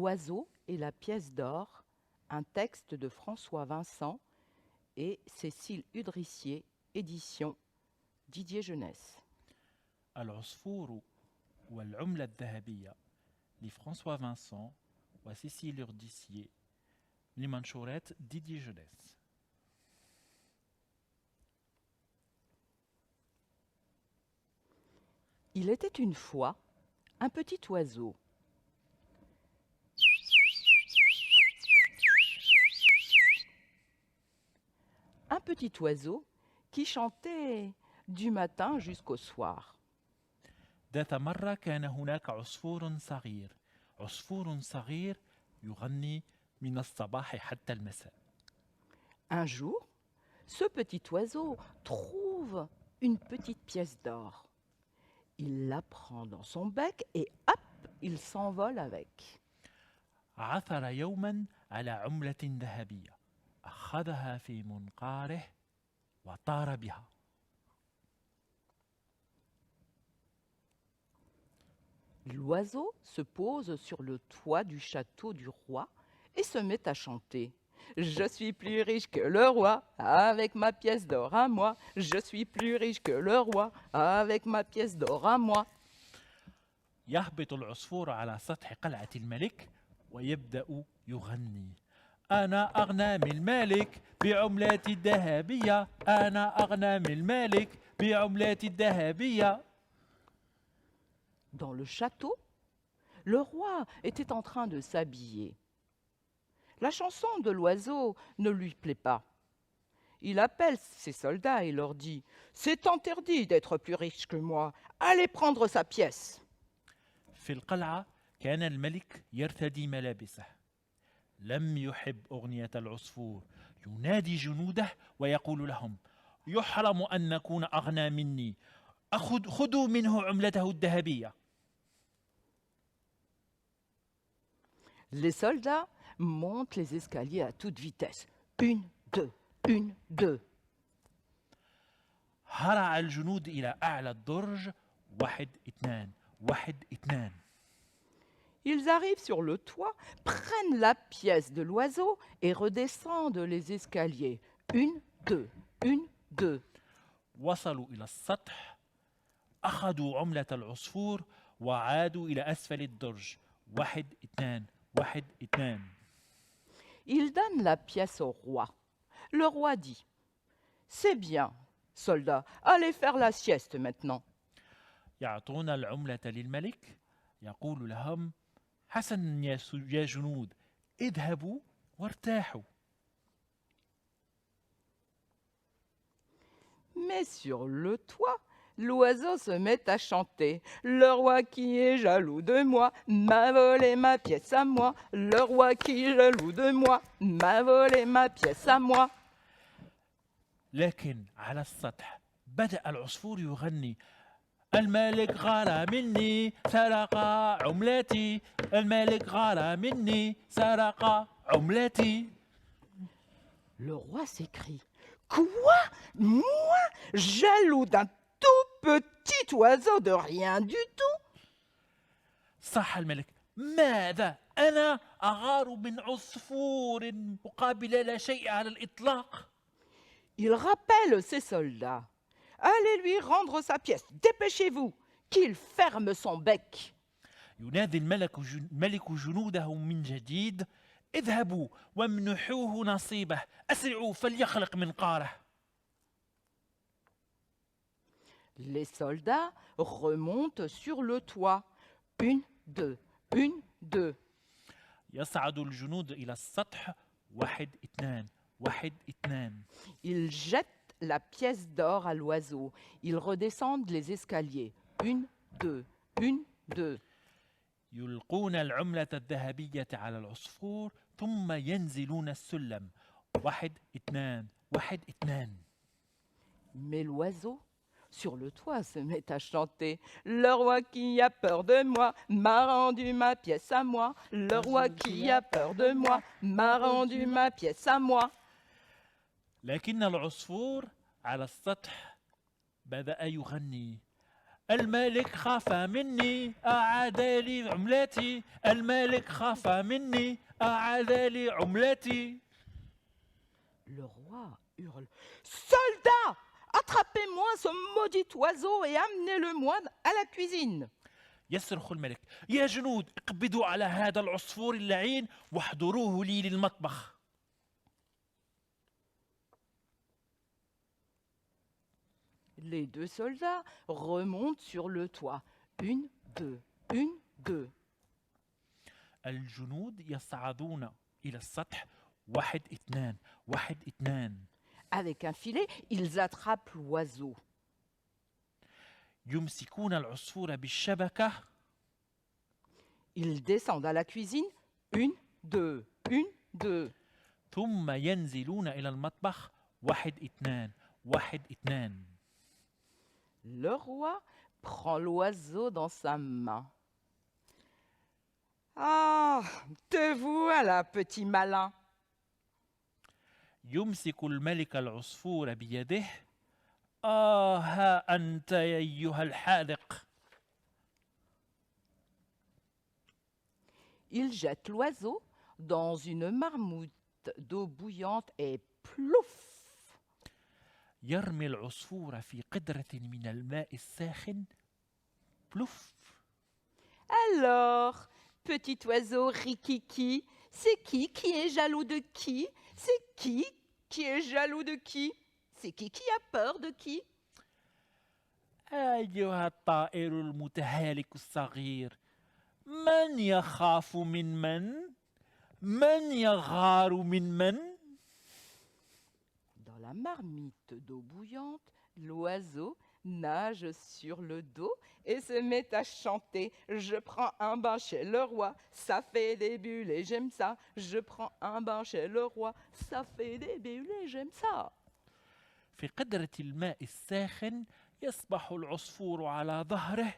L'oiseau et la pièce d'or, un texte de François Vincent et Cécile Udrissier, édition Didier Jeunesse. العصفور والعملة الذهبية لفرانسوا فانسون وسيسيل أرديسيي لمنشورات ديدي جونيس. Il était une fois un petit oiseau. Un petit oiseau qui chantait du matin jusqu'au soir. ذات مرة كان هناك عصفور صغير يغني من الصباح حتى المساء. Un jour, ce petit oiseau trouve une petite pièce d'or. Il la prend dans son bec et hop, il s'envole avec. عثر يوما على عملة ذهبية أخذها في منقاره وطار بها. L'oiseau se pose sur le toit du château du roi et se met à chanter. Je suis plus riche que le roi, avec ma pièce d'or à moi. Je suis plus riche que le roi, avec ma pièce d'or à moi. يهبط العصفور على سطح قلعة الملك ويبدأ يغني. أنا أغنى من الملك بعملاتي الذهبية. أنا أغنى من الملك بعملاتي الذهبية. Dans le château, le roi était en train de s'habiller. La chanson de l'oiseau ne lui plaît pas. Il appelle ses soldats et leur dit « C'est interdit d'être plus riche que moi. Allez prendre sa pièce. » في القلعة كان الملك يرتدي ملابسه. لم يحب أغنية العصفور. ينادي جنوده ويقول لهم يحرم أن نكون أغنى مني. خذوا منه عملته الذهبية. Les soldats montent les escaliers à toute vitesse. 1, 2, 1, 2. هرع الجنود إلى أعلى الدرج. 1 2 1 2. Ils arrivent sur le toit, prennent la pièce de l'oiseau et redescendent les escaliers. 1, 2, 1, 2. وصلوا إلى السطح. أخذوا عملة العصفور وعادوا إلى أسفل الدرج. 1 2 1 2. Ils donnent la pièce au roi. Le roi dit « C'est bien, soldats, allez faire la sieste maintenant. » يعطون العملة للملك. يقول لهم حسنا يا جنود اذهبوا وارتاحوا. Mais sur le toit, l'oiseau se met à chanter. Le roi qui est jaloux de moi m'a volé ma pièce à moi. Le roi qui est jaloux de moi m'a volé ma pièce à moi. لكن على السطح بدأ العصفور يغني. الملك غار مني سرق عملتي. الملك غار مني سرق عملتي. Le roi s'écrie « Quoi? Moi, jaloux d'un tout petit oiseau de rien du tout ?» صح الملك. ماذا؟ أنا أغار من عصفور مقابل لا شيء على الإطلاق. Il rappelle ses soldats. Allez lui rendre sa pièce, dépêchez-vous, qu'il ferme son bec. ينادي الملك جنوده من جديد. اذهبوا وامنحوه نصيبه. أسرعوا فليخلق منقاره. Les soldats remontent sur le toit. 1, 2, 1, 2. يصعد الجنود إلى السطح. 1 2 1 2. Ils jettent la pièce d'or à l'oiseau. Ils redescendent les escaliers. 1, 2, 1, 2. يلقون العملة الذهبية على العصفور ثم ينزلون السلم. 1 2 1 2. Mais l'oiseau, sur le toit, se met à chanter. Le roi qui a peur de moi m'a rendu ma pièce à moi. Le roi qui a peur de moi m'a rendu ma pièce à moi. لكن العصفور على السطح بدأ يغني. الملك خاف مني أعاد لي عملتي الملك خاف مني أعاد لي عملتي. Le roi hurle. Soldats, attrapez-moi ce maudit oiseau et amenez-le-moi à la cuisine. يصرخ الملك: يا جنود، اقبضوا على هذا العصفور اللعين واحضروه لي للمطبخ. Les deux soldats remontent sur le toit. Une, deux, une, deux. الجنود يصعدون إلى السطح، واحد اثنان واحد اثنان. Avec un filet, ils attrapent l'oiseau. يمسكون العصفور بالشبكة. Ils descendent à la cuisine. Une, deux, une, deux. ثم ينزلون إلى المطبخ، واحد اثنان واحد اثنان. Le roi prend l'oiseau dans sa main. Ah, te voilà, petit malin. يمسك الملك العصفور بيده. ها أنت يا أيها الحاذق. Il jette l'oiseau dans une marmite d'eau bouillante et plouf! يرمي العصفور في قدرة من الماء الساخن. بلوف. Alors, petit oiseau rikiki, c'est qui est jaloux de qui? C'est qui est jaloux de qui? C'est qui a peur de qui? أيها الطائر المتهالك الصغير، من يخاف من من؟ من يغار من من؟ Dans la marmite d'eau bouillante, l'oiseau nage sur le dos et se met à chanter. Je prends un bain chez le roi, ça fait des bulles et j'aime ça. Je prends un bain chez le roi, ça fait des bulles et j'aime ça. في قدرة الماء الساخن يسبح العصفور على ظهره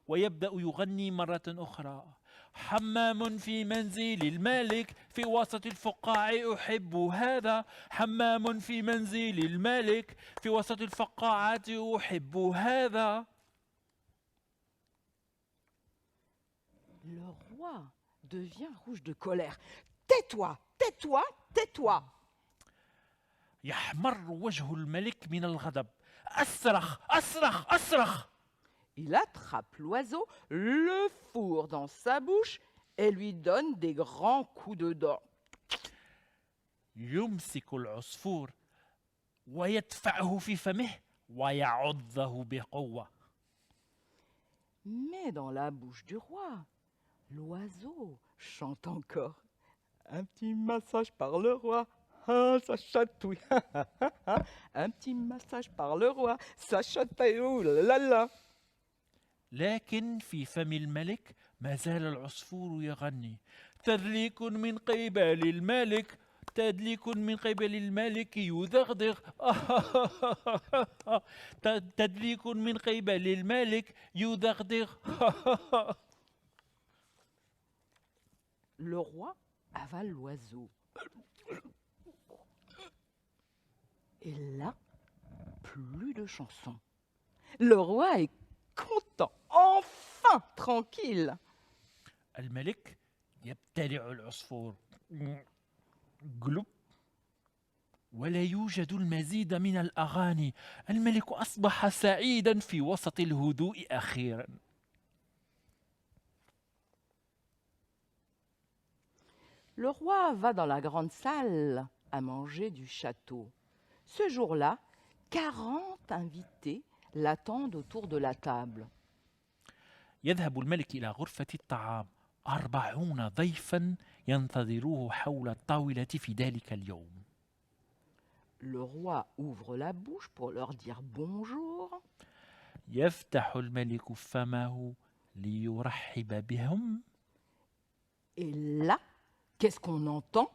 ويبدأ يغني مرة أخرى: حمام في منزل الملك في وسط الفقاعة أحب هذا. حمام في منزل الملك في وسط الفقاعة أحب هذا. Le roi devient rouge de colère. Tais-toi, tais-toi, tais-toi. يحمر وجه الملك من الغضب. أصرخ أصرخ أصرخ. Il attrape l'oiseau, le fourre dans sa bouche et lui donne des grands coups de dent. يمسك العصفور ويدفعه في فمه ويعضه بقوة. Mais dans la bouche du roi, l'oiseau chante encore. Un petit massage par le roi, ah, ça chatouille. Un petit massage par le roi, ça chatouille, oh là là. لكن في فم الملك ما زال العصفور يغني: تدليك من قبل الملك، تدليك من قبل الملك يدغدغ. تدليك من قبل الملك يدغدغ. Le roi avale l'oiseau. Et là, plus de chansons. Le roi est content, enfin tranquille. الملك يبتلع العصفور. قلب. ولا يوجد المزيد من الأغاني. الملك أصبح سعيدا في وسط الهدوء أخيرا. Le roi va dans la grande salle à manger du château. Ce jour-là, 40 invités l'attendent autour de la table. يذهب الملك إلى غرفة الطعام. 40 ضيفا ينتظروه حول الطاولة في ذلك اليوم. Le roi ouvre la bouche pour leur dire bonjour. يفتح الملك فمه ليرحب بهم. Et là, qu'est-ce qu'on entend?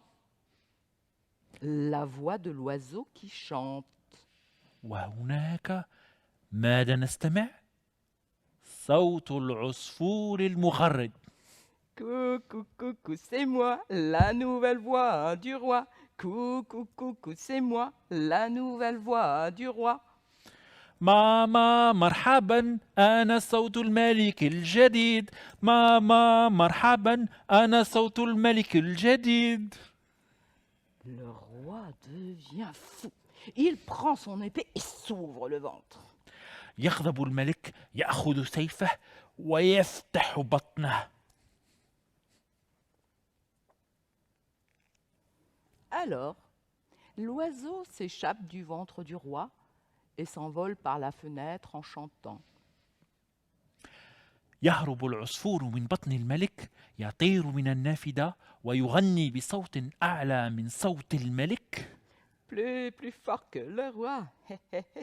La voix de l'oiseau qui chante. وهناك ماذا نستمع؟ صوت العصفور المغرد. Coucou, coucou, c'est moi, la nouvelle voix du roi. Coucou, coucou, c'est moi, la nouvelle voix du roi. ماما مرحبا أنا صوت الملك الجديد. ماما مرحبا أنا صوت الملك الجديد. Le roi devient fou. Il prend son épée et s'ouvre le ventre. يغضب الملك، يأخذ سيفه ويفتح بطنه. Alors, l'oiseau s'échappe du ventre du roi et s'envole par la fenêtre en chantant. يهرب العصفور من بطن الملك، يطير من النافذة ويغني بصوت أعلى من صوت الملك. Plus fort que le roi,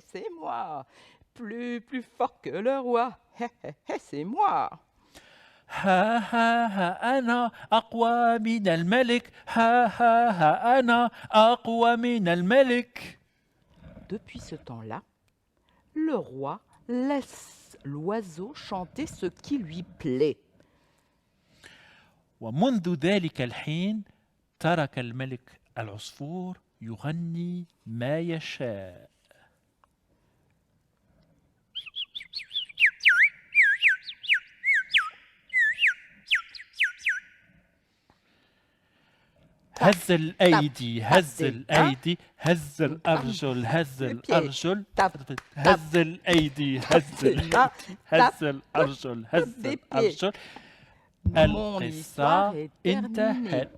c'est moi. Plus fort que le roi, c'est moi. ها ها ها أنا أقوى من الملك. ها ها ها أنا أقوى من الملك. Depuis ce temps-là, le roi laisse l'oiseau chanter ce qui lui plaît. ومنذ ذلك الحين ترك الملك العصفور يغني ما يشاء. هز الأيدي، هز الأيدي، هز الأرجل، هز الأرجل، هز الأيدي، هز الأيدي، هز الأرجل، هز الأرجل. Mon histoire القصة est terminée. انتهت.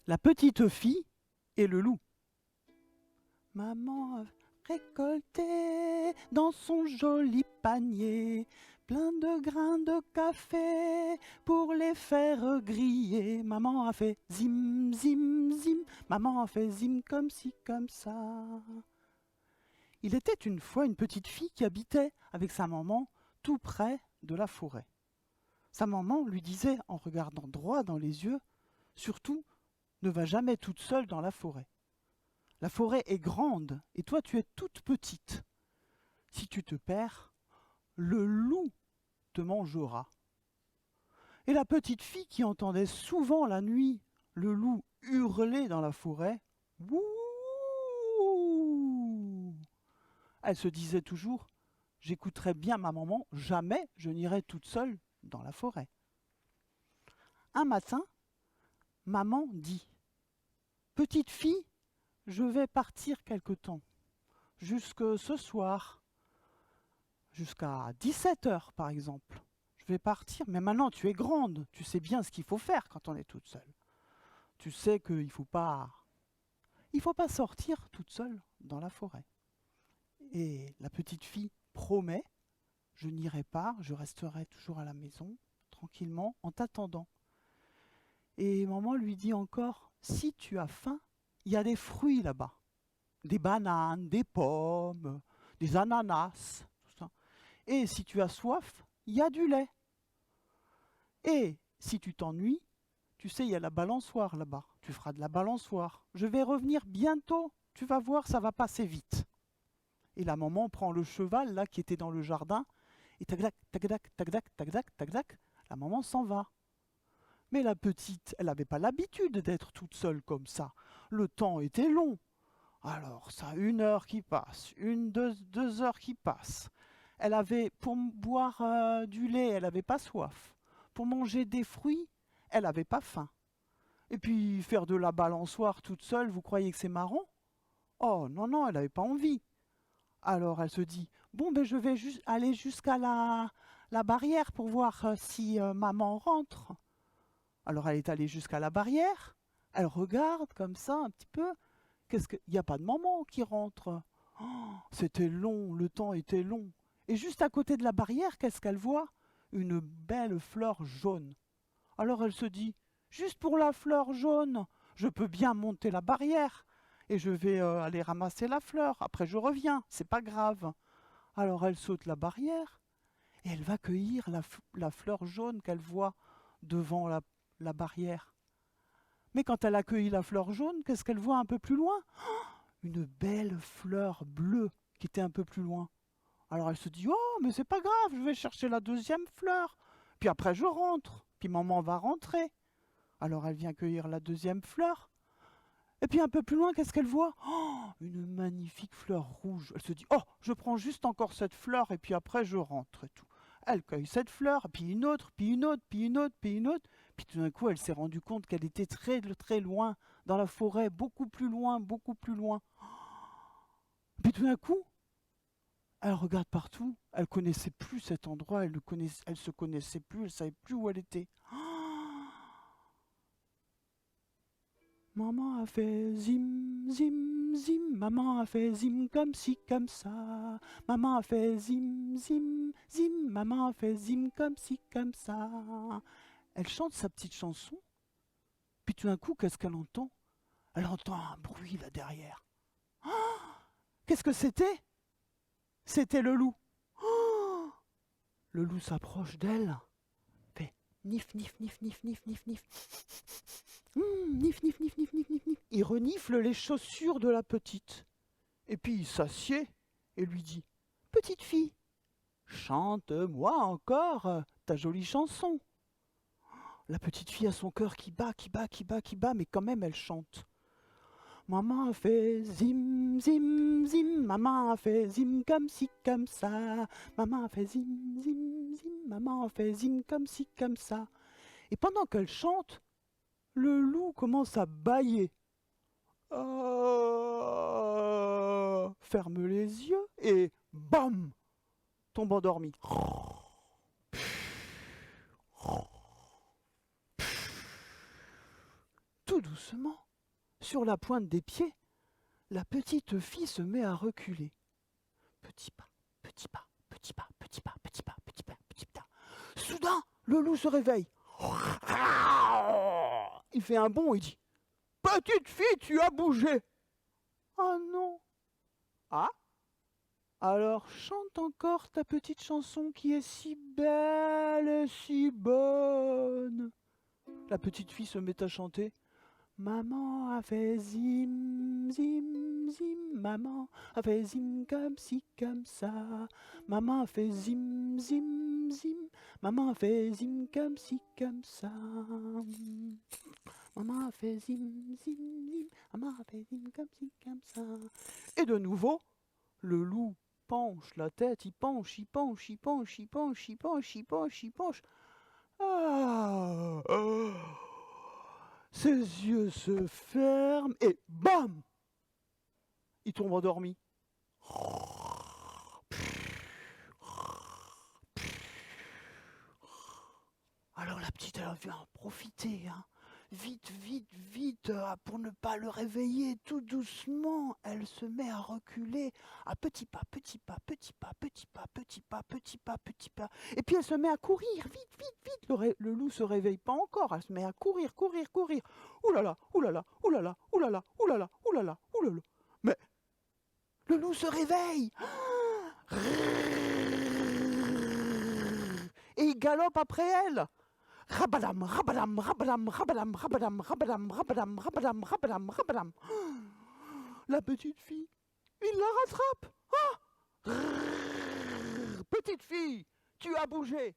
La petite fille et le loup. Maman a récolté dans son joli panier plein de grains de café pour les faire griller. Maman a fait zim, zim, zim. Maman a fait zim comme ci, comme ça. Il était une fois une petite fille qui habitait avec sa maman tout près de la forêt. Sa maman lui disait en regardant droit dans les yeux, surtout, ne va jamais toute seule dans la forêt. La forêt est grande et toi tu es toute petite. Si tu te perds, le loup te mangera. Et la petite fille qui entendait souvent la nuit le loup hurler dans la forêt, wouh, elle se disait toujours, j'écouterai bien ma maman, jamais je n'irai toute seule dans la forêt. Un matin, maman dit, petite fille, je vais partir quelque temps, jusque ce soir, jusqu'à 17h par exemple. Je vais partir, mais maintenant tu es grande, tu sais bien ce qu'il faut faire quand on est toute seule. Tu sais qu'il ne faut pas sortir toute seule dans la forêt. Et la petite fille promet, je n'irai pas, je resterai toujours à la maison, tranquillement, en t'attendant. Et maman lui dit encore, si tu as faim, il y a des fruits là-bas. Des bananes, des pommes, des ananas, tout ça. Et si tu as soif, il y a du lait. Et si tu t'ennuies, tu sais, il y a la balançoire là-bas. Tu feras de la balançoire. Je vais revenir bientôt. Tu vas voir, ça va passer vite. Et la maman prend le cheval là qui était dans le jardin et tac-tac, tac-tac, tac-tac, tac-tac, tac-tac, la maman s'en va. Mais la petite, elle n'avait pas l'habitude d'être toute seule comme ça. Le temps était long. Alors, ça, 1 heure qui passe, 2 heures qui passent. Elle avait, pour boire du lait, elle n'avait pas soif. Pour manger des fruits, elle n'avait pas faim. Et puis, faire de la balançoire toute seule, vous croyez que c'est marrant? Oh, non, non, elle n'avait pas envie. Alors, elle se dit, bon, ben, je vais aller jusqu'à la barrière pour voir si maman rentre. Alors, elle est allée jusqu'à la barrière. Elle regarde comme ça un petit peu. Il n'y a pas de maman qui rentre. Oh, c'était long, le temps était long. Et juste à côté de la barrière, qu'est-ce qu'elle voit? Une belle fleur jaune. Alors elle se dit, juste pour la fleur jaune, je peux bien monter la barrière. Et je vais aller ramasser la fleur. Après je reviens, c'est pas grave. Alors elle saute la barrière et elle va cueillir la fleur jaune qu'elle voit devant la barrière. Mais quand elle a cueilli la fleur jaune, qu'est-ce qu'elle voit un peu plus loin? une belle fleur bleue qui était un peu plus loin. Alors elle se dit, oh, mais c'est pas grave, je vais chercher la deuxième fleur. Puis après, je rentre. Puis maman va rentrer. Alors elle vient cueillir la deuxième fleur. Et puis un peu plus loin, qu'est-ce qu'elle voit? Oh, une magnifique fleur rouge. Elle se dit, oh, je prends juste encore cette fleur et puis après je rentre et tout. Elle cueille cette fleur, puis une autre, puis une autre, puis une autre, puis une autre. Puis tout d'un coup, elle s'est rendue compte qu'elle était très, très loin, dans la forêt, beaucoup plus loin, beaucoup plus loin. Puis tout d'un coup, elle regarde partout. Elle connaissait plus cet endroit, elle se connaissait plus, elle savait plus où elle était. Maman a fait zim, zim, zim. Maman a fait zim comme ci, comme ça. Maman a fait zim, zim, zim. Maman a fait zim comme ci, comme ça. Elle chante sa petite chanson. Puis tout d'un coup, qu'est-ce qu'elle entend? Elle entend un bruit là derrière. Qu'est-ce que c'était? C'était le loup. Le loup s'approche d'elle. Fait nif, nif, nif, nif, nif, nif, nif. Nif, nif, nif, nif, nif, nif, nif. Il renifle les chaussures de la petite. Et puis il s'assied et lui dit, petite fille, chante-moi encore ta jolie chanson. La petite fille a son cœur qui bat, qui bat, qui bat, qui bat, mais quand même elle chante. Maman a fait zim, zim, zim, maman a fait zim comme ci, comme ça. Maman a fait zim, zim, zim, maman a fait zim comme ci, comme ça. Et pendant qu'elle chante, le loup commence à bâiller. Ferme les yeux et bam, tombe endormi. Tout doucement, sur la pointe des pieds, la petite fille se met à reculer. Petit pas, petit pas, petit pas, petit pas, petit pas, petit pas, petit pas. Soudain, le loup se réveille. Il fait un bond et dit, petite fille, tu as bougé. Ah non. Ah? Alors chante encore ta petite chanson qui est si belle et si bonne. La petite fille se met à chanter. Maman a fait zim, zim, zim. Maman a fait zim comme ci, comme ça. Maman a fait zim, zim, zim. Maman a fait zim comme ci, comme ça. Maman a fait zim, zim, zim. Maman a fait zim comme ci, comme ça. Et de nouveau, le loup penche la tête, il penche, il penche, il penche, il penche, il penche, il penche, il penche. Ah, ses yeux se ferment et bam, il tombe endormi. Alors la petite, elle a vu en profiter, hein. Vite, vite, vite, pour ne pas le réveiller, tout doucement, elle se met à reculer, à petits pas, petits pas, petits pas, petits pas, petits pas, petits pas, petits pas. Et puis elle se met à courir, vite, vite, vite. Le loup se réveille pas encore, elle se met à courir, courir, courir. Ouh là là, ouh là là, ouh là là, ouh là là, ouh là là, ouh là là, ouh là là. Mais le loup se réveille et il galope après elle. Rabadam, rabadam, rabadam, rabadam, rabadam, rabadam, rabadam, rabadam, rabadam, rabadam. La petite fille, il la rattrape. Ah! Petite fille, tu as bougé.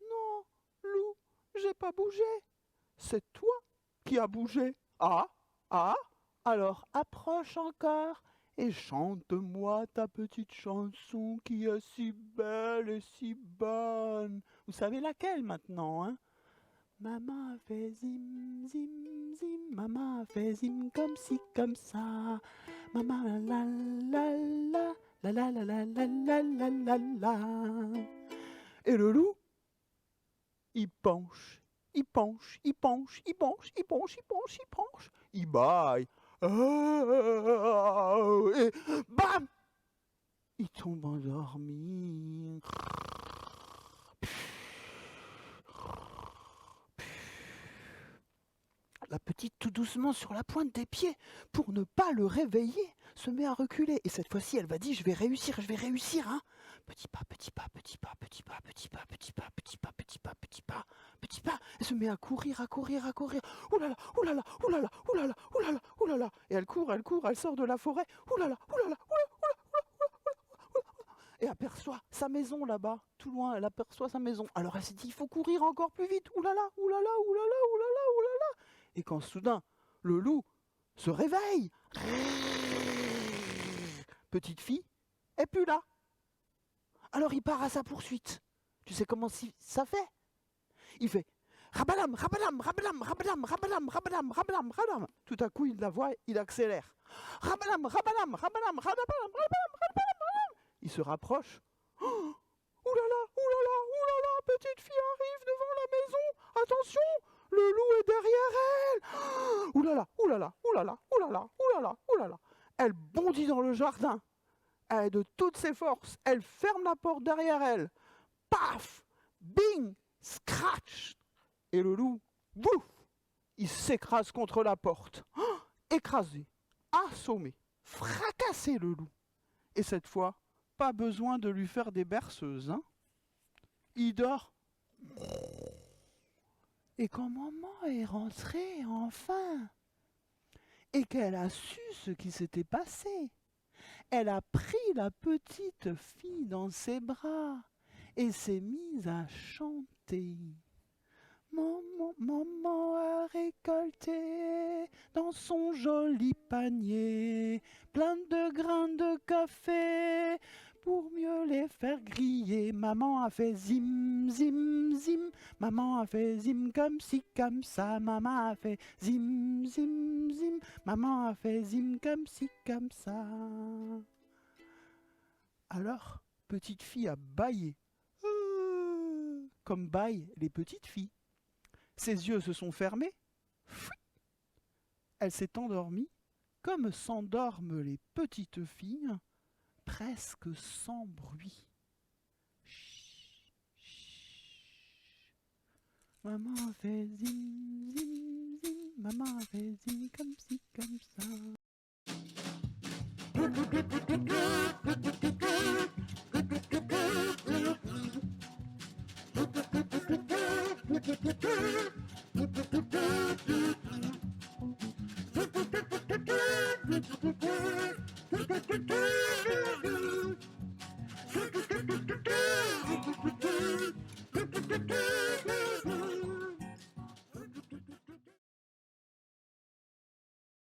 Non, loup, j'ai pas bougé. C'est toi qui as bougé. Ah, ah, alors approche encore et chante-moi ta petite chanson qui est si belle et si bonne. Vous savez laquelle maintenant, hein? Maman a fait zim, zim, zim. Maman a fait zim comme ci, comme ça. Maman la la la la la la la la la la la la. Et le loup, il penche, il penche, il penche, il penche, il penche, il penche, il penche, il baille. Et bam! Il tombe endormi. La petite, tout doucement, sur la pointe des pieds, pour ne pas le réveiller, se met à reculer. Et cette fois-ci, elle va dire, je vais réussir, hein. Petit pas, petit pas, petit pas, petit pas, petit pas, petit pas, petit pas, petit pas, petit pas, petit pas. Elle se met à courir, à courir, à courir. Ouh là là, ouh là là, ouh là là, ouh là là, ouh là là, ouh là là. Et elle court, elle sort de la forêt. Ouh là là, ouh là là, ouh là là. Et aperçoit sa maison là-bas, tout loin, elle aperçoit sa maison. Alors elle s'est dit, il faut courir encore plus vite. Ouh là là, ouh là là, ouh là là, ouh là là, ouh là là. Et quand soudain, le loup se réveille. Petite fille est plus là. Alors il part à sa poursuite. Tu sais comment ça fait? Il fait rabalam, rabalam, rabalam, rabalam, rabalam, rabalam, rabalam, rabalam. Tout à coup, il la voit, il accélère. Rabalam, rabalam, rabalam, rabalam, rabalam. Il se rapproche. Oh, ouh là là, ouh là là, ouh là là, petite fille arrive devant la maison. Attention, le loup est derrière elle. Ouh là là, ouh là là, ouh là là, ouh là là, ouh là là, ouh là là. Elle bondit dans le jardin. Elle, de toutes ses forces, elle ferme la porte derrière elle. Paf, bing, scratch. Et le loup, bouf, il s'écrase contre la porte. Oh, écrasé, assommé, fracassé le loup. Et cette fois, pas besoin de lui faire des berceuses, hein. Il dort. Et quand maman est rentrée, enfin, et qu'elle a su ce qui s'était passé, elle a pris la petite fille dans ses bras et s'est mise à chanter. Maman a récolté dans son joli panier plein de grains de café pour mieux les faire griller. Maman a fait zim, zim, zim. Maman a fait zim comme ci, comme ça. Maman a fait zim, zim, zim. Maman a fait zim comme ci, comme ça. Alors, petite fille a bâillé. Comme bâillent les petites filles. Ses yeux se sont fermés. Elle s'est endormie, comme s'endorment les petites filles, presque sans bruit. Chut, chut. Maman a fait zim, zim, zim. Maman a fait zim comme ci, comme ça.